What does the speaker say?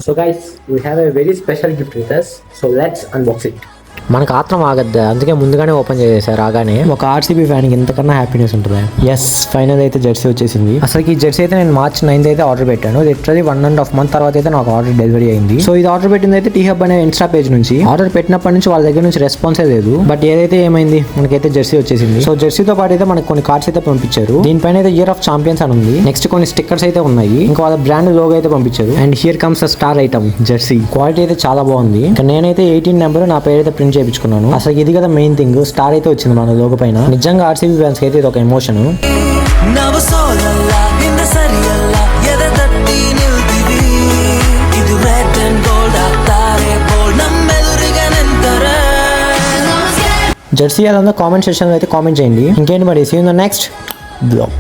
So guys, we have a very special gift with us. So let's unbox it. మనకు ఆత్రం ఆగద్దా, అందుకే ముందుగానే open చేసేసారు. రాగానే ఒక ఆర్సీబీ ఫ్యాన్ కి ఇంతకన్నా హ్యాపీనెస్ ఉంటుంది. ఎస్, ఫైనల్ అయితే జెర్సీ వచ్చేసింది. అసలు ఈ జెర్సీ అయితే నేను March 9th అయితే ఆర్డర్ పెట్టాను. లిటరలీ 1.5 month తర్వాత అయితే నాకు ఆర్డర్ డెలివరీ అయింది. సో ఇది ఆర్డర్ పెట్టింది అయితే టీ హబ్ అనే ఇన్స్టా పేజ్ నుంచి. ఆర్డర్ పెట్టినప్పటి నుంచి వాళ్ళ దగ్గర నుంచి రెస్పాన్సే లేదు. బట్ ఏదైతే ఏమైంది, మనకైతే జెర్సీ వచ్చేసింది. సో జెర్సీతో పాటు అయితే మనకు కొన్ని కార్డ్స్ అయితే పంపించారు. దీనిపైన అయితే ఇయర్ ఆఫ్ ఛాంపియన్స్ అని ఉంది. నెక్స్ట్ కొన్ని స్టిక్కర్స్ అయితే ఉన్నాయి. ఇంకా వాళ్ళ బ్రాండ్ లోగో అయితే పంపించారు. And here comes a star item Jersey. Quality అయితే చాలా బాగుంది. ఇంకా నేనైతే 18 నెంబర్ నా పేరు అయితే ప్రింట్ చేయించుకున్నాను. అసలు ఇది కదా మెయిన్ థింగ్, స్టార్ అయితే వచ్చింది మన లోగో పైన. నిజంగా ఆర్సీబీ ఫ్యాన్స్ అయితే ఇది ఒక ఎమోషన్. జెర్సీ అలా కామెంట్ సెక్షన్ లో అయితే కామెంట్ చేయండి. ఇంకేంటి మరి, see you in the next blog.